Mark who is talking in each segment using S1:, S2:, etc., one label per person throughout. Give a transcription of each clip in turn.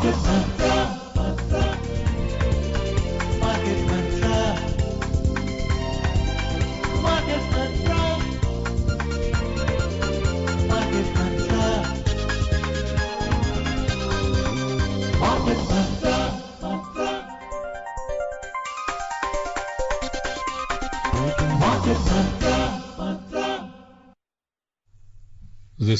S1: This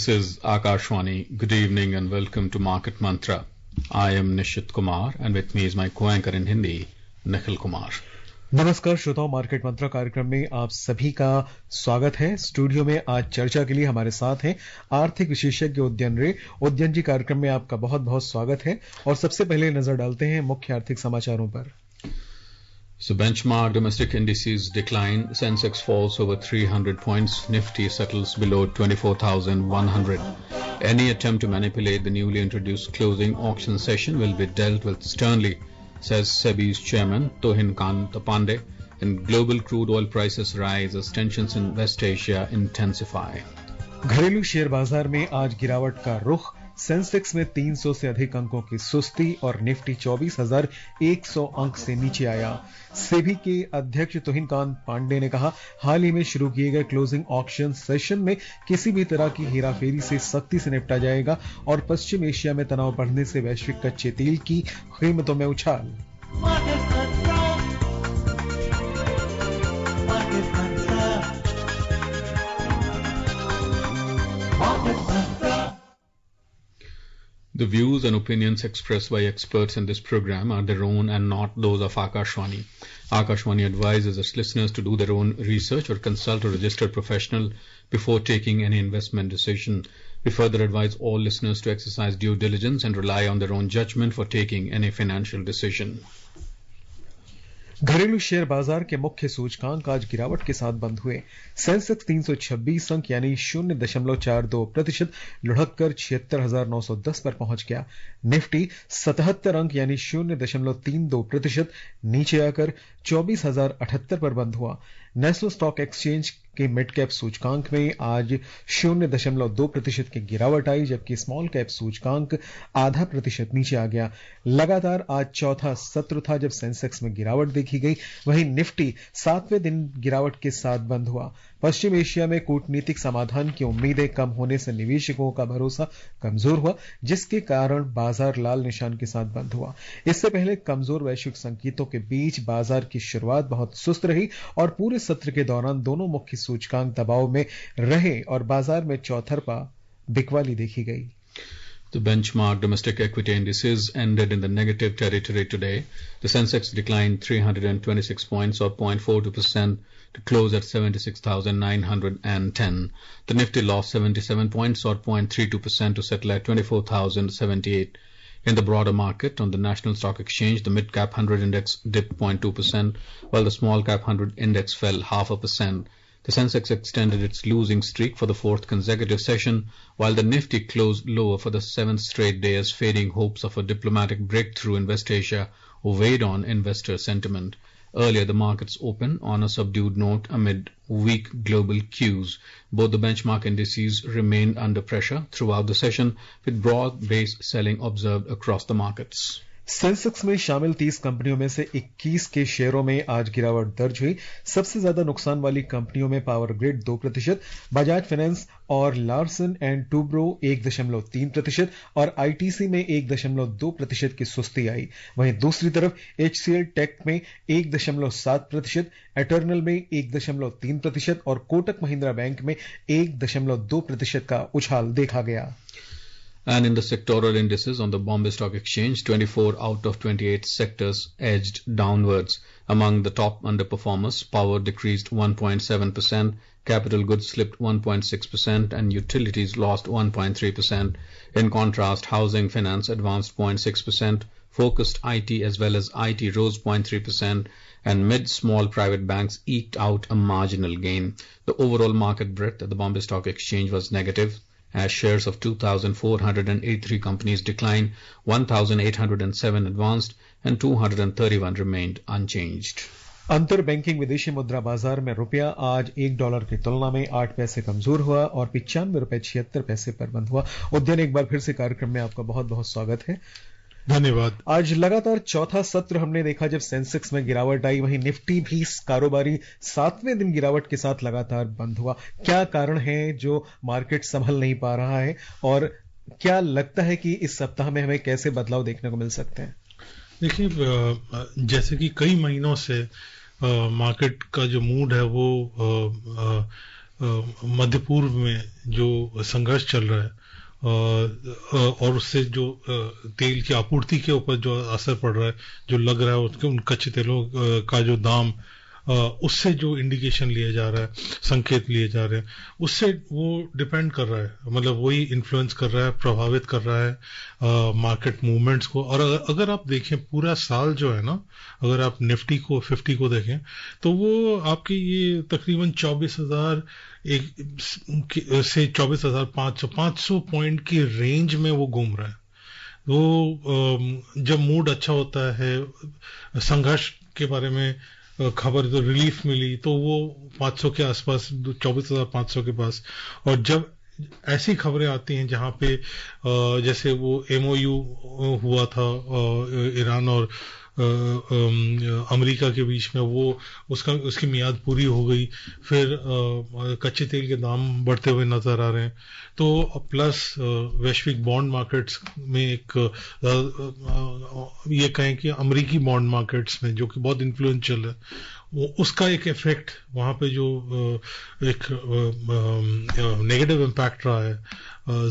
S1: is Akashwani. Good evening and welcome to Market Mantra. I am Nishit Kumar and with me is my co-anchor in Hindi, Nikhil Kumar.
S2: नमस्कार श्रोताओं, market मंत्रा कार्यक्रम में आप सभी का स्वागत है। स्टूडियो में आज चर्चा के लिए हमारे साथ हैं आर्थिक विशेषज्ञ उदयन रे। उदयन जी, कार्यक्रम में आपका बहुत बहुत स्वागत है और सबसे पहले नजर डालते हैं मुख्य आर्थिक समाचारों पर।
S1: So benchmark domestic indices decline. Sensex falls over 300 points. Nifty settles below 24,100. Any attempt to manipulate the newly introduced closing auction session will be dealt with sternly, says SEBI's chairman Tohin Kant Pandey. And global crude oil prices rise as tensions in West Asia intensify.
S2: घरेलू share बाजार में आज गिरावट का रुख। Sensex में 300 से अधिक अंकों की सुस्ती और निफ्टी 24,100 अंक से नीचे आया। सेबी के अध्यक्ष तुहिन कांत पांडे ने कहा, हाल ही में शुरू किए गए क्लोजिंग ऑक्शन सेशन में किसी भी तरह की हेराफेरी से सख्ती से निपटा जाएगा और पश्चिम एशिया में तनाव बढ़ने से वैश्विक कच्चे तेल की कीमतों में उछाल।
S1: The views and opinions expressed by experts in this program are their own and not those of Akashwani. Akashwani advises its listeners to do their own research or consult a registered professional before taking any investment decision. We further advise all listeners to exercise due diligence and rely on their own judgment for taking any financial decision.
S2: घरेलू share बाजार के मुख्य सूचकांक आज गिरावट के साथ बंद हुए। सेंसेक्स 326 अंक यानी 0.42% लुढ़ककर 76,910 पर पहुंच गया। निफ्टी 77 अंक यानी 0.32% नीचे आकर 24,078 पर बंद हुआ। नेशनल स्टॉक एक्सचेंज के मिड कैप सूचकांक में आज 0.2% की गिरावट आई, जबकि स्मॉल कैप सूचकांक 0.5% नीचे आ गया। लगातार आज चौथा सत्र था जब सेंसेक्स में गिरावट देखी गई। वहीं निफ्टी 7वें दिन गिरावट के साथ बंद हुआ। पश्चिम एशिया में कूटनीतिक समाधान की उम्मीदें कम होने से निवेशकों का भरोसा कमजोर हुआ, जिसके कारण बाजार लाल निशान के साथ बंद हुआ। इससे पहले कमजोर वैश्विक संकेतों के बीच बाजार की शुरुआत बहुत सुस्त रही और पूरे सत्र के दौरान दोनों मुख्य सूचकांक दबाव में रहे और बाजार में चौतरफा बिकवाली देखी गई।
S1: The benchmark domestic equity indices ended in the negative territory today. The Sensex declined 326 points or 0.42% to close at 76,910. The Nifty lost 77 points or 0.32% to settle at 24,078. In the broader market, on the National Stock Exchange, the mid-cap 100 index dipped 0.2%, while the small-cap 100 index fell 0.5%. The Sensex extended its losing streak for the fourth consecutive session, while the Nifty closed lower for the seventh straight day as fading hopes of a diplomatic breakthrough in West Asia weighed on investor sentiment. Earlier, the markets opened on a subdued note amid weak global cues. Both the benchmark indices remained under pressure throughout the session, with broad-based selling observed across the markets.
S2: Sensex में शामिल 30 कंपनियों में से 21 के शेयरों में आज गिरावट दर्ज हुई। सबसे ज्यादा नुकसान वाली कंपनियों में पावर ग्रिड 2%, बजाज फाइनेंस और लार्सन एंड टूब्रो 1.3% और आईटीसी में 1.2% की सुस्ती आई। वहीं दूसरी तरफ एचसीएल टेक में 1.7%, एटर्नल में 1.3% और कोटक महिंद्रा बैंक में 1.2% का उछाल देखा गया।
S1: And in the sectoral indices on the Bombay Stock Exchange, 24 out of 28 sectors edged downwards. Among the top underperformers, power decreased 1.7%, capital goods slipped 1.6%, and utilities lost 1.3%. In contrast, housing finance advanced 0.6%, focused IT as well as IT rose 0.3%, and mid-small private banks eked out a marginal gain. The overall market breadth at the Bombay Stock Exchange was negative, as shares of 2,483 companies declined, 1,807 advanced, and 231 remained unchanged.
S2: अंतर banking विदेशी मुद्रा बाजार में रुपया आज $1 की तुलना में 8 पैसे कमजोर हुआ और 95 रुपए 76 पैसे पर बंद हुआ। उद्यन, एक बार फिर से कार्यक्रम में आपका बहुत बहुत स्वागत है।
S3: धन्यवाद।
S2: आज लगातार चौथा सत्र हमने देखा जब सेंसेक्स में गिरावट आई, वहीं निफ्टी भी कारोबारी 7वें दिन गिरावट के साथ लगातार बंद हुआ। क्या कारण है जो मार्केट संभल नहीं पा रहा है और क्या लगता है कि इस सप्ताह में हमें कैसे बदलाव देखने को मिल सकते हैं?
S3: देखिए, जैसे कि कई महीनों से मार्केट का जो मूड है वो मध्य पूर्व में जो संघर्ष चल रहा है और उससे जो तेल की आपूर्ति के ऊपर जो असर पड़ रहा है, जो लग रहा है उसके उन कच्चे तेलों का जो दाम, उससे जो इंडिकेशन लिया जा रहा है, संकेत लिए जा रहे हैं, उससे वो डिपेंड कर रहा है, मतलब वही इन्फ्लुएंस कर रहा है, प्रभावित कर रहा है मार्केट मूवमेंट्स को। और अगर आप देखें पूरा साल जो है ना, अगर आप निफ्टी को 50 को देखें तो वो आपके ये तकरीबन 24,000 से 24,500 पॉइंट की रेंज में वो घूम रहा है। वो जब मूड अच्छा होता है, संघर्ष के बारे में खबर तो रिलीफ मिली तो वो 500 के आसपास, 24,500 के पास। और जब ऐसी खबरें आती हैं जहां पे जैसे वो MOU हुआ था ईरान और अमेरिका के बीच में, वो उसकी मियाद पूरी हो गई, फिर कच्चे तेल के दाम बढ़ते हुए नजर आ रहे हैं, तो प्लस वैश्विक बॉन्ड मार्केट्स में एक ये कहें कि अमेरिकी बॉन्ड मार्केट्स में जो कि बहुत इन्फ्लुएंशियल है, उसका एक इफेक्ट वहां पे जो एक नेगेटिव इम्पैक्ट रहा है,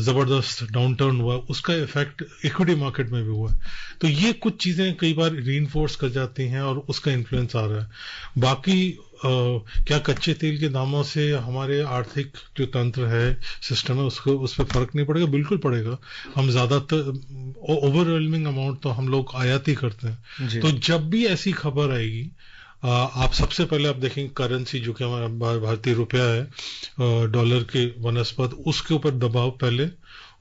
S3: जबरदस्त डाउनटर्न हुआ, उसका इफेक्ट इक्विटी मार्केट में भी हुआ है। तो ये कुछ चीजें कई बार रीइंफोर्स कर जाती हैं और उसका इन्फ्लुएंस आ रहा है। बाकी क्या कच्चे तेल के दामों से हमारे आर्थिक जो तंत्र है, सिस्टम है, उसको उस पर फर्क नहीं पड़ेगा? बिल्कुल पड़ेगा। हम ज्यादातर ओवरवेलमिंग अमाउंट तो हम लोग आयात ही करते हैं। तो जब भी ऐसी खबर आएगी, आप सबसे पहले आप देखेंगे करेंसी जो कि हमारा भारतीय रुपया है डॉलर के वनस्पत, उसके ऊपर दबाव पहले,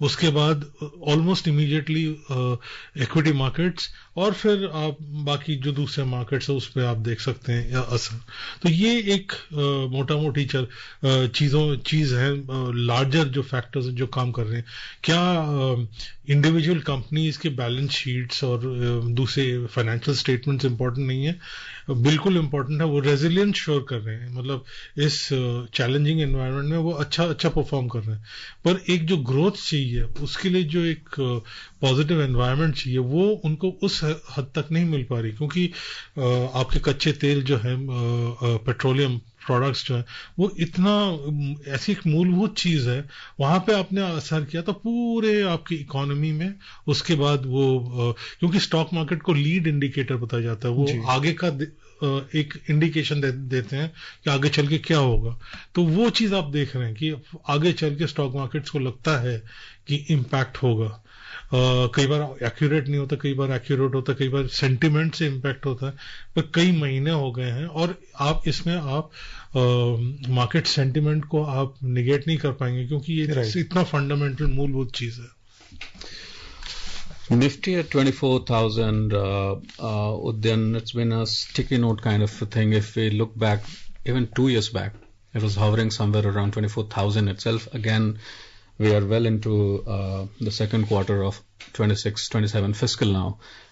S3: उसके बाद ऑलमोस्ट इमीडिएटली इक्विटी मार्केट्स, और फिर आप बाकी जो दूसरे मार्केट्स है उस पर आप देख सकते हैं या असर। तो ये एक मोटा मोटी चीज है, लार्जर जो फैक्टर्स जो काम कर रहे हैं। क्या इंडिविजुअल कंपनीज के बैलेंस शीट्स और दूसरे फाइनेंशियल स्टेटमेंट्स इंपॉर्टेंट नहीं है? बिल्कुल इंपॉर्टेंट है। वो रेजिलियंस श्योर कर रहे हैं, मतलब इस चैलेंजिंग एनवायरनमेंट में वो अच्छा परफॉर्म कर रहे हैं। पर एक जो ग्रोथ चाहिए, उसके लिए जो एक पॉजिटिव एनवायरनमेंट चाहिए, वो उनको उस हद तक नहीं मिल पा रही, क्योंकि आपके कच्चे तेल जो है, पेट्रोलियम प्रोडक्ट्स जो है, वो इतना ऐसी एक मूलभूत चीज है, वहां पे आपने असर किया तो पूरे आपकी इकोनॉमी में, उसके बाद वो क्योंकि स्टॉक मार्केट को लीड इंडिकेटर बताया जाता है, वो आगे का एक इंडिकेशन देते हैं कि आगे चल के क्या होगा। तो वो चीज आप देख रहे हैं कि आगे चल के स्टॉक मार्केट्स को लगता है कि इम्पैक्ट होगा। कई बार एक्यूरेट नहीं होता, कई बार एक्यूरेट होता, कई बार सेंटिमेंट से इम्पैक्ट होता है, पर कई महीने हो गए हैं और आप इसमें आप मार्केट सेंटिमेंट को आप निगेट नहीं कर पाएंगे, क्योंकि ये इतना फंडामेंटल मूलभूत चीज है।
S1: Nifty at 24,000, Udyan, it's been a sticky note kind of a thing. If we look back, even 2 years back, it was hovering somewhere around 24,000 itself. Again, we are well into the second quarter of 26-27 fiscal now,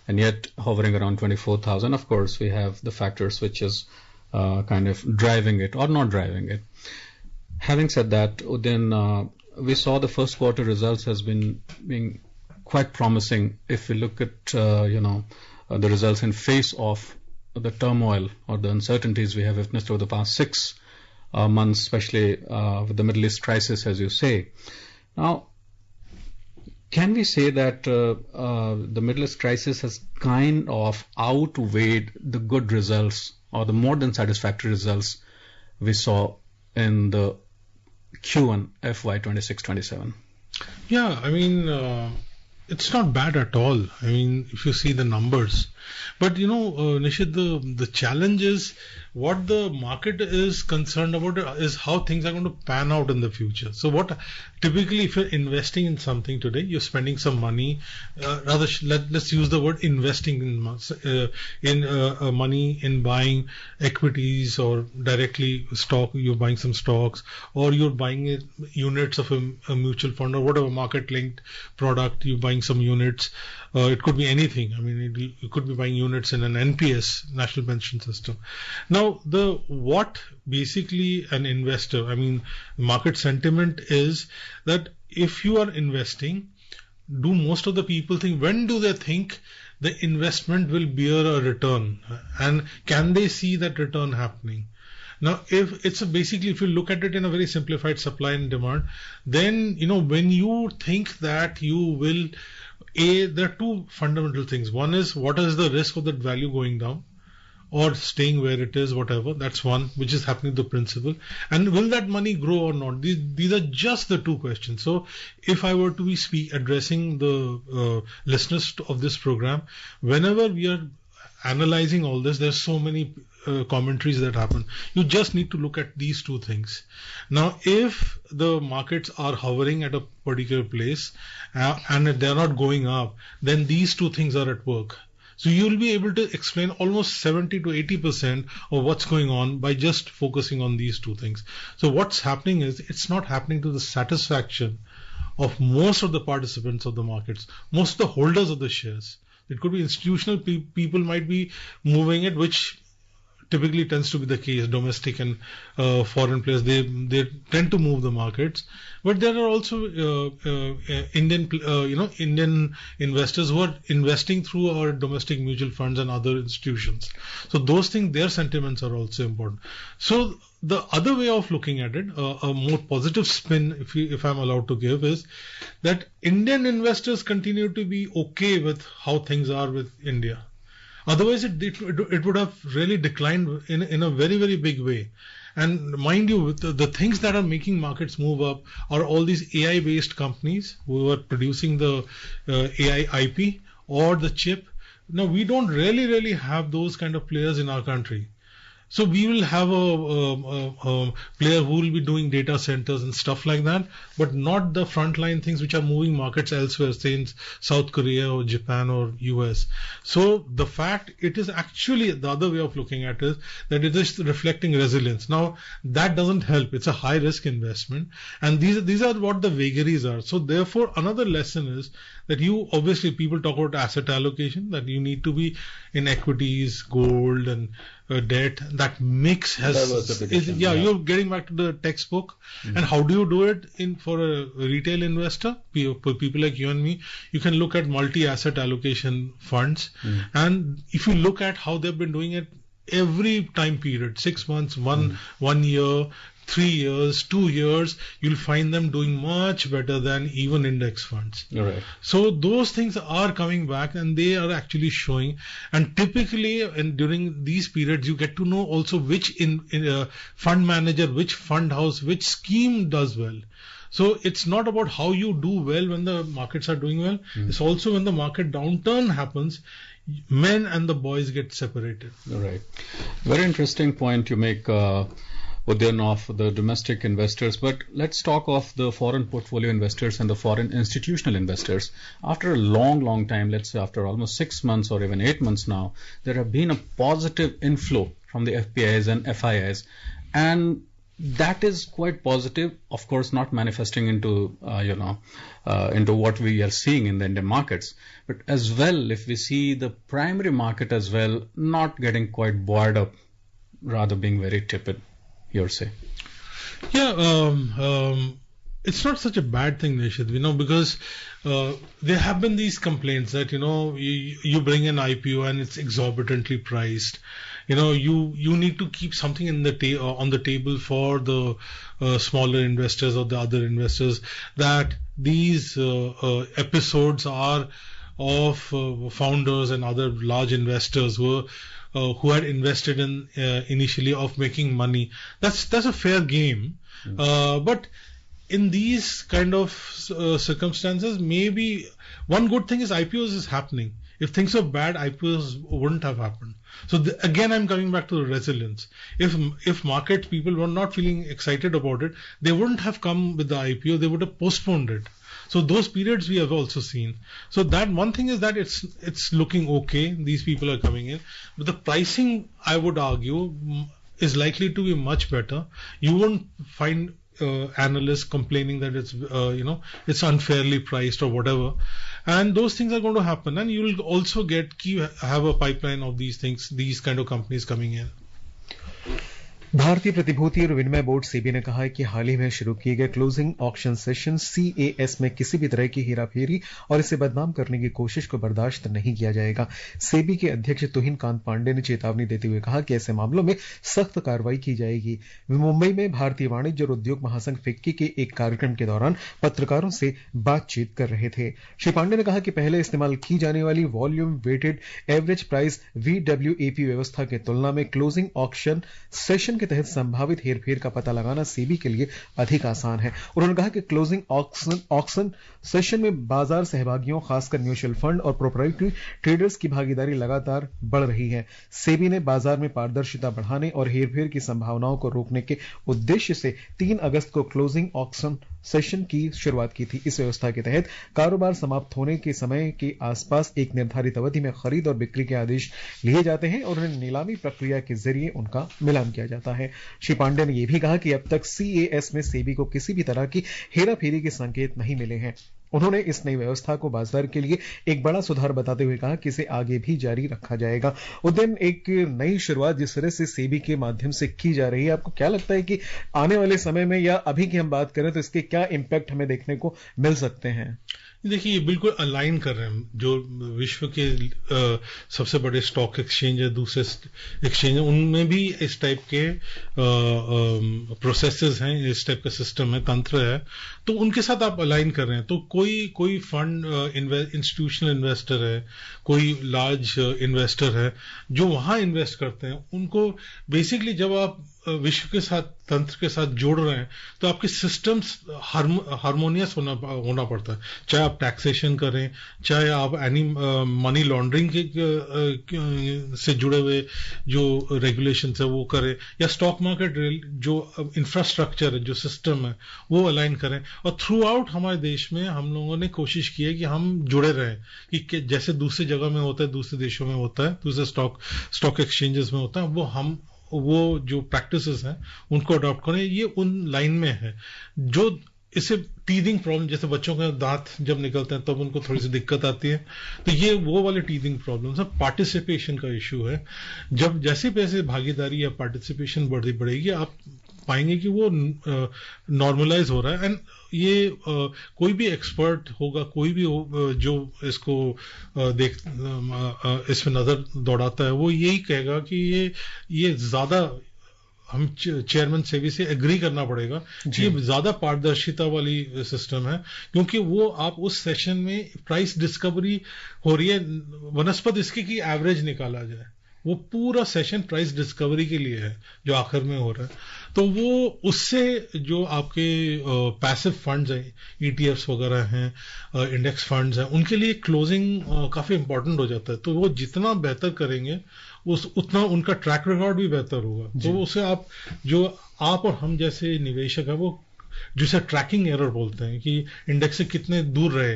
S1: and yet hovering around 24,000. Of course, we have the factors which is kind of driving it or not driving it. Having said that, Udyan, we saw the first quarter results has been being quite promising. If we look at the results in face of the turmoil or the uncertainties we have witnessed over the past 6 months, especially with the Middle East crisis, as you say. Now, can we say that the Middle East crisis has kind of outweighed the good results or the more than satisfactory results we saw in the Q1 FY 26-27?
S3: Yeah, I mean, it's not bad at all. I mean, if you see the numbers. But Nishit, the challenge is what the market is concerned about is how things are going to pan out in the future. So what typically, if you're investing in something today, you're spending some money. Let's use the word investing in money in buying equities or directly stock. You're buying some stocks, or you're buying units of a mutual fund or whatever market-linked product. You're buying some units. It could be anything. I mean, you could be buying units in an NPS, National Pension System. Now, what basically an investor, I mean, market sentiment is that if you are investing, do most of the people think, when do they think the investment will bear a return? And can they see that return happening? Now, if you look at it in a very simplified supply and demand, then, when you think that you will, there are two fundamental things. One is, what is the risk of that value going down or staying where it is, whatever. That's one, which is happening to the principal. And will that money grow or not? These are just the two questions. So if I were to be addressing the listeners of this program, whenever we are analyzing all this, there's so many commentaries that happen. You just need to look at these two things. Now, if the markets are hovering at a particular place and they're not going up, then these two things are at work. So you'll be able to explain almost 70 to 80% of what's going on by just focusing on these two things. So what's happening is, it's not happening to the satisfaction of most of the participants of the markets, most of the holders of the shares. It could be institutional people might be moving it, which typically tends to be the case. Domestic and foreign players, they tend to move the markets. But there are also Indian investors who are investing through our domestic mutual funds and other institutions. So those things, their sentiments are also important. So the other way of looking at it, a more positive spin, if I'm allowed to give, is that Indian investors continue to be okay with how things are with India. Otherwise, it would have really declined in a very, very big way. And mind you, the things that are making markets move up are all these AI-based companies who are producing the AI IP or the chip. Now, we don't really have those kind of players in our country. So we will have a player who will be doing data centers and stuff like that, but not the frontline things which are moving markets elsewhere, say in South Korea or Japan or US. So the fact, it is actually the other way of looking at it, that it is reflecting resilience. Now that doesn't help. It's a high risk investment, and these are what the vagaries are. So therefore, another lesson is that obviously people talk about asset allocation, that you need to be in equities, gold and debt. That mix you're getting back to the textbook. And how do you do it for a retail investor, people like you and me? You can look at multi-asset allocation funds, and if you look at how they've been doing it every time period, 6 months, 1 year, 3 years, 2 years, you'll find them doing much better than even index funds.
S1: Right.
S3: So those things are coming back, and they are actually showing. And typically, and during these periods, you get to know also which fund manager, which fund house, which scheme does well. So it's not about how you do well when the markets are doing well. It's also when the market downturn happens, men and the boys get separated.
S1: Right. Very interesting point you make, Udyan, of the domestic investors. But let's talk of the foreign portfolio investors and the foreign institutional investors. After a long time, let's say after almost 6 months or even 8 months now, there have been a positive inflow from the FPIs and FIIs. And that is quite positive, of course, not manifesting into what we are seeing in the Indian markets. But as well, if we see the primary market as well, not getting quite buoyed up, rather being very tepid, you're saying?
S3: Yeah, it's not such a bad thing, Nishit, because there have been these complaints that, you bring an IPO and it's exorbitantly priced. You need to keep something on the table for the smaller investors or the other investors, that these episodes are of founders and other large investors who had invested in initially of making money. That's a fair game. But in these kind of circumstances, maybe one good thing is IPOs is happening. If things were bad, IPOs wouldn't have happened. So again, I'm coming back to the resilience. If market people were not feeling excited about it, they wouldn't have come with the IPO. They would have postponed it. So those periods we have also seen. So that one thing is that it's looking okay. These people are coming in, but the pricing, I would argue, is likely to be much better. You won't find analysts complaining that it's unfairly priced or whatever, and those things are going to happen. And you will also have a pipeline of these things, these kind of companies coming in.
S2: भारतीय प्रतिभूति और विनिमय board SEBI ने कहा है कि हाल ही में शुरू किए गए क्लोजिंग ऑक्शन सेशन CAS में किसी भी तरह की हेराफेरी और इसे बदनाम करने की कोशिश को बर्दाश्त नहीं किया जाएगा। सेबी के अध्यक्ष तुहिन कांत पांडे ने चेतावनी देते हुए कहा कि ऐसे मामलों में सख्त कार्रवाई की जाएगी। वे मुंबई में भारतीय वाणिज्य और उद्योग महासंघ फिक्की के एक कार्यक्रम के दौरान पत्रकारों से बातचीत कर रहे थे। श्री पांडे ने कहा कि पहले इस्तेमाल की जाने वाली volume weighted average price VWAP व्यवस्था की तुलना में क्लोजिंग ऑक्शन सेशन के तहत संभावित हेरफेर का पता लगाना सेबी के लिए अधिक आसान है। उन्होंने कहा कि क्लोजिंग ऑक्शन सेशन में बाजार सहभागियों, खासकर म्यूचुअल फंड और प्रोप्राइटरी ट्रेडर्स की भागीदारी लगातार बढ़ रही है। सेबी ने बाजार में पारदर्शिता बढ़ाने और हेरफेर की संभावनाओं को रोकने के उद्देश्य से 3 अगस्त को क्लोजिंग ऑक्शन सेशन की शुरुआत की थी। इस व्यवस्था के तहत कारोबार समाप्त होने के समय के आसपास एक निर्धारित अवधि में खरीद और बिक्री के आदेश लिए जाते हैं और उन्हें नीलामी प्रक्रिया के जरिए उनका मिलान किया जाता है। श्री पांडे ने यह भी कहा कि अब तक CAS में सेबी को किसी भी तरह की हेराफेरी के संकेत नहीं मिले हैं। उन्होंने इस नई व्यवस्था को बाजार के लिए एक बड़ा सुधार बताते हुए कहा कि इसे आगे भी जारी रखा जाएगा। उद्यम एक नई शुरुआत जिस तरह से सेबी के माध्यम से की जा रही है, आपको क्या लगता है कि आने वाले समय में या अभी की हम बात करें तो इसके क्या इंपैक्ट हमें देखने को मिल सकते हैं?
S3: देखिए, ये बिल्कुल अलाइन कर रहे हैं। जो विश्व के सबसे बड़े स्टॉक एक्सचेंज है, दूसरे एक्सचेंज है, उनमें भी इस टाइप के प्रोसेसेस हैं, इस टाइप का सिस्टम है, तंत्र है, तो उनके साथ आप अलाइन कर रहे हैं। तो कोई फंड इंस्टीट्यूशनल इन्वेस्टर है, कोई लार्ज इन्वेस्टर है जो वहां इन्वेस्ट करते हैं, उनको बेसिकली जब आप विश्व के साथ, तंत्र के साथ जोड़ रहे हैं, तो आपके सिस्टम्स हार्मोनियस होना पड़ता है। चाहे आप टैक्सेशन करें, चाहे आप एनी मनी लॉन्ड्रिंग से जुड़े हुए जो रेगुलेशन है वो करें, या स्टॉक मार्केट जो इंफ्रास्ट्रक्चर है, जो सिस्टम है, वो अलाइन करें। और थ्रू आउट हमारे देश में हम लोगों ने कोशिश की है कि हम जुड़े रहें, कि जैसे दूसरी जगह में होता है, दूसरे देशों में होता है, दूसरे स्टॉक एक्सचेंजेस में होता है, वो जो प्रैक्टिसेस हैं उनको अडॉप्ट करें। ये उन लाइन में है जो इससे टीथिंग प्रॉब्लम, जैसे बच्चों के दांत जब निकलते हैं तब उनको थोड़ी सी दिक्कत आती है, तो ये वो वाले टीथिंग प्रॉब्लम्स है। पार्टिसिपेशन का इश्यू है। जब जैसे भागीदारी या पार्टिसिपेशन बढ़ेगी, आप पाएंगे कि वो नॉर्मलाइज हो रहा है। एंड ये कोई भी एक्सपर्ट होगा, कोई भी जो इसको इसमें नजर दौड़ाता है, वो यही कहेगा कि ये ज्यादा, हम चेयरमैन सेबी से एग्री करना पड़ेगा कि ये ज्यादा पारदर्शिता वाली सिस्टम है, क्योंकि वो आप उस सेशन में प्राइस डिस्कवरी हो रही है, वनस्पत इसकी की एवरेज निकाला जाए। वो पूरा सेशन प्राइस डिस्कवरी के लिए है जो आखिर में हो रहा है। तो वो उससे जो आपके पैसिव फंड्स हैं, ETFs वगैरह हैं, इंडेक्स फंड्स हैं, उनके लिए क्लोजिंग काफी इंपॉर्टेंट हो जाता है। तो वो जितना बेहतर करेंगे उतना उनका ट्रैक रिकॉर्ड भी बेहतर होगा। तो उसे आप और हम जैसे निवेशक है, वो जिसे ट्रैकिंग एरर बोलते हैं, कि इंडेक्स से कितने दूर रहे,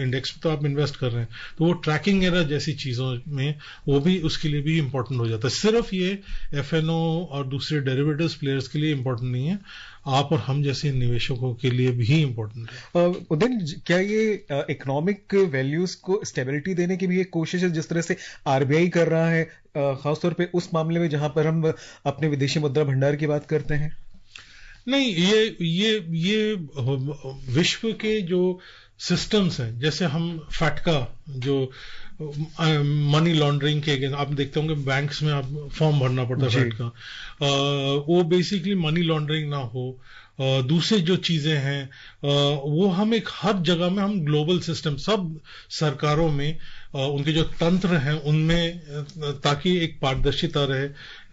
S3: इंडेक्स पे तो आप इन्वेस्ट कर रहे हैं, तो वो ट्रैकिंग एरर जैसी चीजों में वो भी उसके लिए भी इंपॉर्टेंट हो जाता है। सिर्फ ये FNO और दूसरे डेरिवेटिव्स प्लेयर्स के लिए इंपॉर्टेंट नहीं है, आप और हम जैसे निवेशकों के लिए भी इंपॉर्टेंट है।
S2: उदयन, क्या ये इकोनॉमिक वैल्यूज को स्टेबिलिटी देने की भी एक कोशिश है, जिस तरह से RBI कर रहा है, खासतौर पे उस मामले में जहां पर हम अपने विदेशी मुद्रा भंडार की बात करते हैं?
S3: नहीं, ये विश्व के जो सिस्टम्स हैं, जैसे हम FATCA जो मनी लॉन्ड्रिंग के अगेंस्ट, आप देखते होंगे बैंक्स में आप फॉर्म भरना पड़ता है FATCA, वो बेसिकली मनी लॉन्ड्रिंग ना हो। दूसरे जो चीजें हैं वो हम एक हर जगह में हम ग्लोबल सिस्टम, सब सरकारों में उनके जो तंत्र हैं उनमें, ताकि एक पारदर्शिता रहे,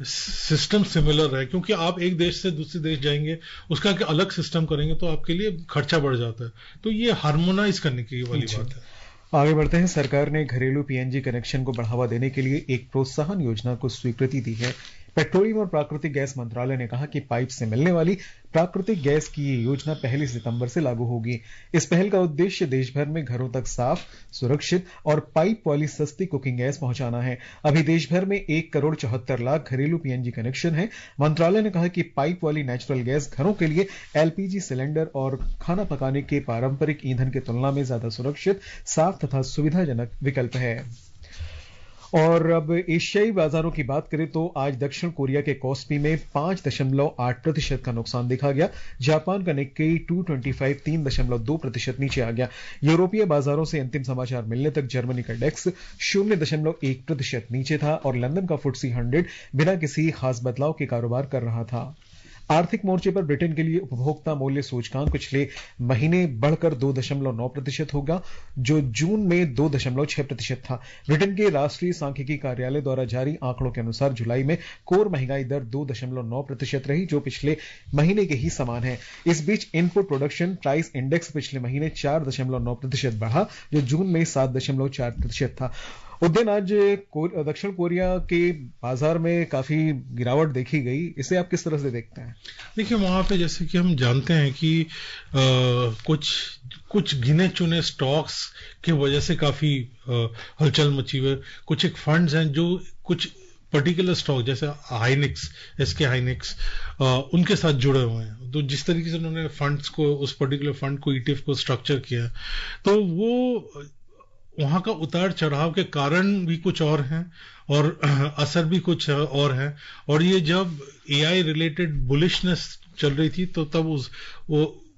S3: सिस्टम सिमिलर रहे। क्योंकि आप एक देश से दूसरे देश जाएंगे, उसका अलग सिस्टम करेंगे तो आपके लिए खर्चा बढ़ जाता है। तो ये हार्मोनाइज करने की वाली बात है।
S2: आगे बढ़ते हैं। सरकार ने घरेलू पीएनजी कनेक्शन को बढ़ावा देने के लिए एक प्रोत्साहन योजना को स्वीकृति दी है। पेट्रोलियम और प्राकृतिक गैस मंत्रालय ने कहा कि पाइप से मिलने वाली प्राकृतिक गैस की ये योजना 1 सितंबर से लागू होगी। इस पहल का उद्देश्य देश भर में घरों तक साफ, सुरक्षित और पाइप वाली सस्ती कुकिंग गैस पहुंचाना है। अभी देश भर में 1,74,00,000 घरेलू पीएनजी कनेक्शन है। मंत्रालय ने कहा कि पाइप वाली नेचुरल गैस घरों के लिए एलपीजी सिलेंडर और खाना पकाने के पारंपरिक ईंधन की तुलना में ज्यादा सुरक्षित, साफ तथा सुविधाजनक विकल्प है। और अब एशियाई बाजारों की बात करें तो आज दक्षिण कोरिया के कॉस्पी में 5.8% का नुकसान देखा गया। जापान का निक्केई 225 3.2% नीचे आ गया। यूरोपीय बाजारों से अंतिम समाचार मिलने तक जर्मनी का डेक्स 0.1% नीचे था और लंदन का FTSE 100 बिना किसी खास बदलाव के कारोबार कर रहा था। आर्थिक मोर्चे पर ब्रिटेन के लिए उपभोक्ता मूल्य सूचकांक पिछले महीने बढ़कर 2.9% होगा, जो जून में 2.6% था। ब्रिटेन के राष्ट्रीय सांख्यिकी कार्यालय द्वारा जारी आंकड़ों के अनुसार जुलाई में कोर महंगाई दर 2.9% रही, जो पिछले महीने के ही समान है। इस बीच इनपुट प्रोडक्शन प्राइस इंडेक्स पिछले महीने 4.9% बढ़ा, जो जून में 7.4% था। उस दिन आज दक्षिण कोरिया के बाजार में काफी गिरावट देखी गई। इसे आप किस तरह से देखते हैं?
S3: देखिए, वहां पे जैसे कि हम जानते हैं कि कुछ गिने चुने स्टॉक्स की वजह से काफी हलचल मची हुई। कुछ एक फंड्स हैं जो कुछ पर्टिकुलर स्टॉक जैसे हाइनिक्स, एसके हाइनिक्स, उनके साथ जुड़े हुए हैं। तो जिस तरीके से उन्होंने फंड्स को, उस पर्टिकुलर फंड को, ईटीएफ को स्ट्रक्चर किया, तो वो वहां का उतार चढ़ाव के कारण भी कुछ और हैं और असर भी कुछ और है। और ये जब एआई रिलेटेड बुलिशनेस चल रही थी तो तब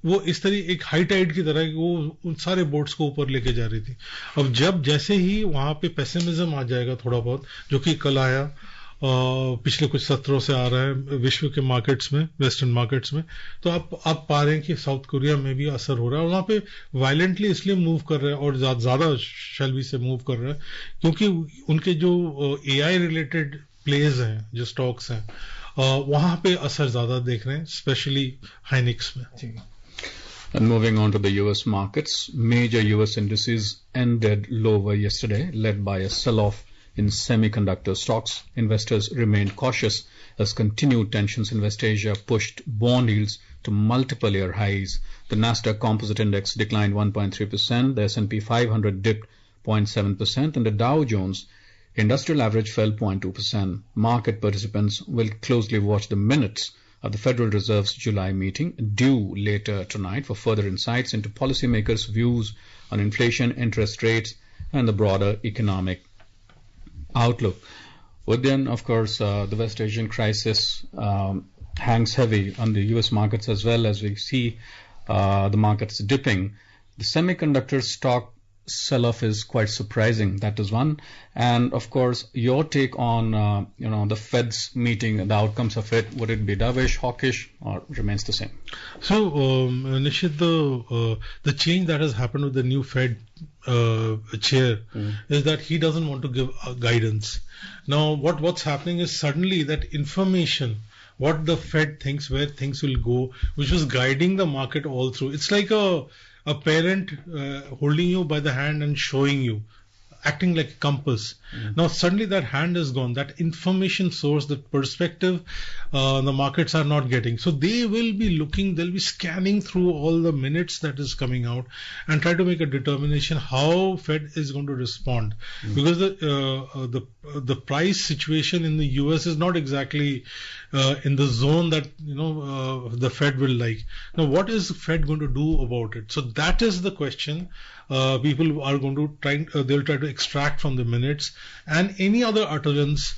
S3: वो इस तरह एक हाई टाइड की तरह वो उन सारे बोट्स को ऊपर लेके जा रही थी। अब जैसे ही वहां पे पेसिमिज्म आ जाएगा थोड़ा बहुत, जो कि कल आया, पिछले कुछ सत्रों से आ रहा है विश्व के मार्केट्स में, वेस्टर्न मार्केट्स में, तो आप पा रहे हैं कि साउथ कोरिया में भी असर हो रहा है। और वहां पे वायलेंटली इसलिए मूव कर रहे हैं और ज्यादा शैलबी से मूव कर रहे हैं क्योंकि उनके जो एआई रिलेटेड प्लेज हैं, जो स्टॉक्स हैं, वहां पे असर ज्यादा देख रहे हैं, स्पेशली हाइनिक्स में।
S1: And moving on to the US markets, major US indices ended lower yesterday, led by a sell-off in semiconductor stocks. Investors remained cautious as continued tensions in West Asia pushed bond yields to multiple year highs. The Nasdaq Composite Index declined 1.3%, the S&P 500 dipped 0.7%, and the Dow Jones Industrial Average fell 0.2%. Market participants will closely watch the minutes of the Federal Reserve's July meeting, due later tonight, for further insights into policymakers' views on inflation, interest rates, and the broader economic outlook. But then, of course, the West Asian crisis hangs heavy on the US markets as well, as we see the markets dipping. The semiconductor stock sell-off is quite surprising. That is one. And of course, your take on the Fed's meeting, the outcomes of it. Would it be dovish, hawkish, or remains the same?
S3: So, Nishit, the change that has happened with the new Fed chair is that he doesn't want to give guidance. Now, what's happening is suddenly that information, what the Fed thinks, where things will go, which was guiding the market all through. It's like a parent holding you by the hand and showing you, acting like a compass. Now suddenly that hand is gone, that information source, that perspective, the markets are not getting. So they will be looking, they'll be scanning through all the minutes that is coming out and try to make a determination how Fed is going to respond. Because the price situation in the US is not exactly in the zone that the Fed will like. Now what is the Fed going to do about it? So that is the question. People are going to they'll try to extract from the minutes and any other utterance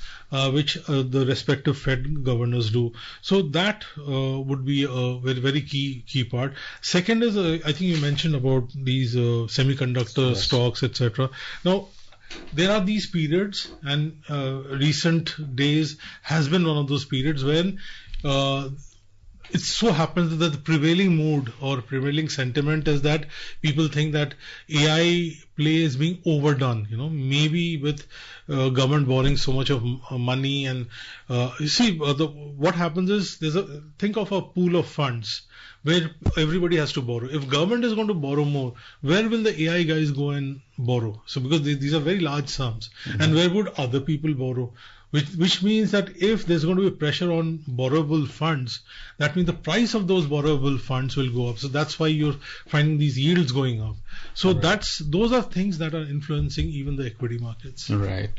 S3: which the respective Fed governors do. So that would be a very, very key part. Second is, I think you mentioned about these semiconductor stocks, etc. Now, there are these periods, and recent days has been one of those periods when it so happens that the prevailing mood or prevailing sentiment is that people think that AI play is being overdone, maybe with government borrowing so much of money. And you see, what happens is think of a pool of funds where everybody has to borrow. If government is going to borrow more, where will the AI guys go and borrow? So because these are very large sums, and where would other people borrow? Which means that if there's going to be pressure on borrowable funds, that means the price of those borrowable funds will go up. So that's why you're finding these yields going up. So those are things that are influencing even the equity markets.
S1: Right.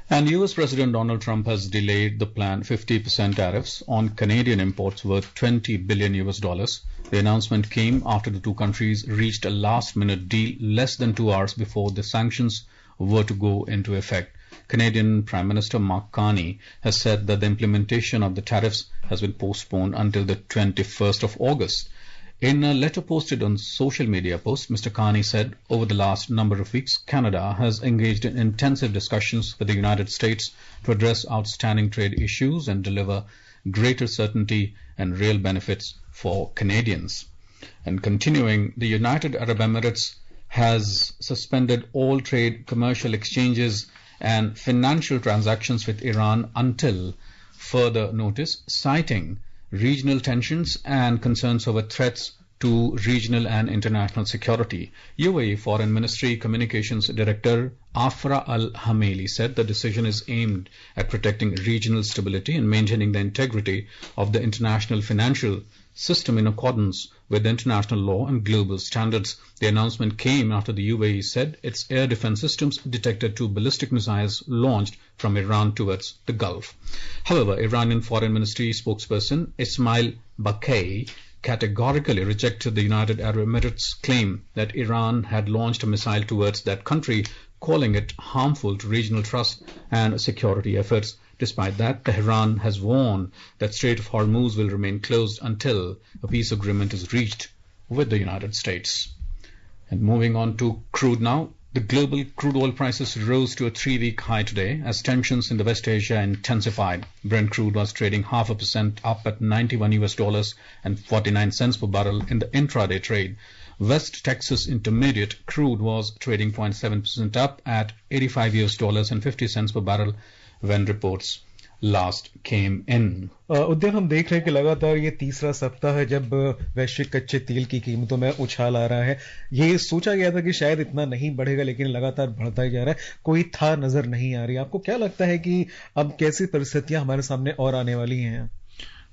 S1: And US President Donald Trump has delayed the planned 50% tariffs on Canadian imports worth $20 billion. The announcement came after the two countries reached a last-minute deal less than 2 hours before the sanctions were to go into effect. Canadian Prime Minister Mark Carney has said that the implementation of the tariffs has been postponed until the 21st of August. In a letter posted on social media post, Mr. Carney said over the last number of weeks, Canada has engaged in intensive discussions with the United States to address outstanding trade issues and deliver greater certainty and real benefits for Canadians. And continuing, the United Arab Emirates has suspended all trade, commercial exchanges and financial transactions with Iran until further notice, citing regional tensions and concerns over threats to regional and international security. UAE Foreign Ministry Communications Director Afra Al-Hameli said the decision is aimed at protecting regional stability and maintaining the integrity of the international financial system in accordance with international law and global standards. The announcement came after the UAE said its air defense systems detected 2 ballistic missiles launched from Iran towards the Gulf. However, Iranian Foreign Ministry spokesperson Ismail Baqai categorically rejected the United Arab Emirates' claim that Iran had launched a missile towards that country, calling it harmful to regional trust and security efforts. Despite that, Tehran has warned that Strait of Hormuz will remain closed until a peace agreement is reached with the United States. And moving on to crude now. The global crude oil prices rose to a 3-week high today as tensions in the West Asia intensified. Brent crude was trading 0.5% up at $91.49 per barrel in the intraday trade. West Texas Intermediate crude was trading 0.7% up at $85.50 per barrel when reports last came in.
S2: Udayan हम देख रहे हैं कि लगातार ये तीसरा सप्ताह है जब वैश्विक कच्चे तेल की कीमतों में उछाल आ रहा है. ये सोचा गया था कि शायद इतना नहीं बढ़ेगा, लेकिन लगातार बढ़ता ही जा रहा है. कोई था नजर नहीं आ रही. आपको क्या लगता है कि अब कैसी परिस्थितियां हमारे सामने और आने वाली हैं?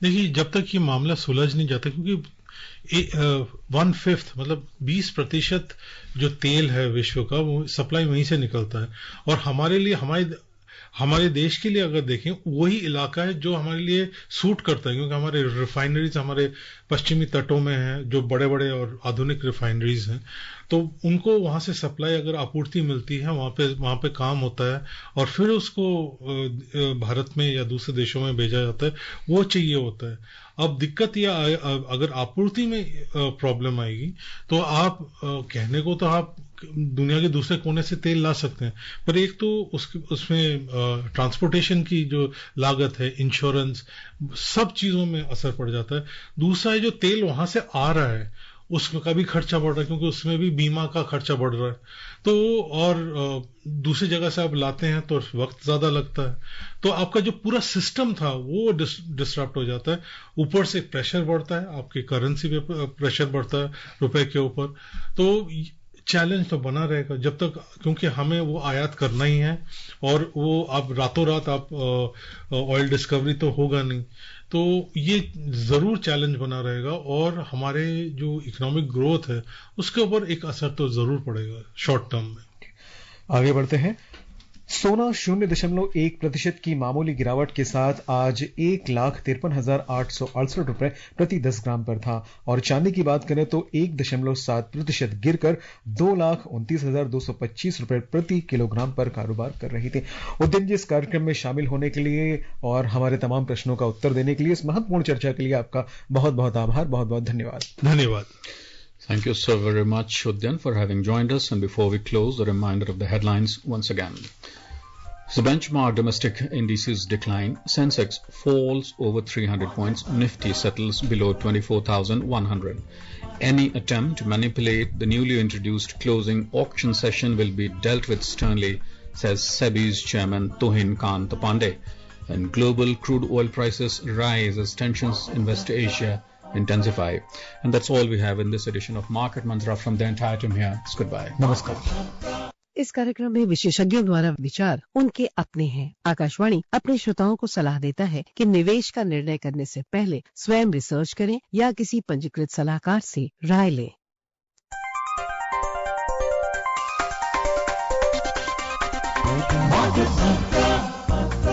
S3: देखिए, जब तक ये मामला सुलझ नहीं जाता, क्योंकि 1/5 मतलब 20% जो तेल है विश्व का, वो सप्लाई वहीं से निकलता है. और हमारे लिए, हमारे देश के लिए अगर देखें, वही इलाका है जो हमारे लिए सूट करता है, क्योंकि हमारे रिफाइनरीज हमारे पश्चिमी तटों में हैं, जो बड़े बड़े और आधुनिक रिफाइनरीज हैं. तो उनको वहां से सप्लाई, अगर आपूर्ति मिलती है, वहां पे काम होता है और फिर उसको भारत में या दूसरे देशों में भेजा जाता है, वो चाहिए होता है. अब दिक्कत यह, अगर आपूर्ति में प्रॉब्लम आएगी तो आप कहने को तो आप दुनिया के दूसरे कोने से तेल ला सकते हैं, पर एक तो उसमें ट्रांसपोर्टेशन की जो लागत है, इंश्योरेंस, सब चीजों में असर पड़ जाता है. दूसरा है जो तेल वहां से आ रहा है उसमें का भी खर्चा बढ़ रहा है, क्योंकि उसमें भी बीमा का खर्चा बढ़ रहा है. तो और दूसरी जगह से आप लाते हैं तो वक्त ज्यादा लगता है. तो आपका जो पूरा सिस्टम था वो डिस्टर्ब हो जाता है. ऊपर से प्रेशर बढ़ता है, आपकी करेंसी पे प्रेशर बढ़ता है रुपए के ऊपर. तो चैलेंज तो बना रहेगा जब तक, क्योंकि हमें वो आयात करना ही है और वो आप रातों रात आप ऑयल डिस्कवरी तो होगा नहीं. तो ये जरूर चैलेंज बना रहेगा और हमारे जो इकोनॉमिक ग्रोथ है उसके ऊपर एक असर तो जरूर पड़ेगा शॉर्ट टर्म में.
S2: आगे बढ़ते हैं. सोना 0.1% की मामूली गिरावट के साथ आज 1,53,868 रुपए प्रति 10 ग्राम पर था और चांदी की बात करें तो 1.7% गिरकर 2,29,225 रुपए प्रति किलोग्राम पर कारोबार कर रही थी. उद्यम जी, इस कार्यक्रम में शामिल होने के लिए और हमारे तमाम प्रश्नों का उत्तर देने के लिए, इस महत्वपूर्ण चर्चा के लिए आपका बहुत बहुत आभार, बहुत बहुत धन्यवाद.
S3: धन्यवाद.
S1: Thank you so very much, Udyan, for having joined us. And before we close, a reminder of the headlines once again. The benchmark domestic indices decline. Sensex falls over 300 points. Nifty settles below 24,100. Any attempt to manipulate the newly introduced closing auction session will be dealt with sternly, says SEBI's chairman Tuhin Kant Pandey. And global crude oil prices rise as tensions in West Asia intensify. And that's all we have in this edition of Market Mantra from the entire team here. It's goodbye.
S2: नमस्कार।
S4: इस कार्यक्रम में विशेषज्ञों द्वारा विचार उनके अपने हैं। आकाशवाणी अपने श्रोताओं को सलाह देता है कि निवेश का निर्णय करने से पहले स्वयं रिसर्च करें या किसी पंजीकृत सलाहकार से राय लें।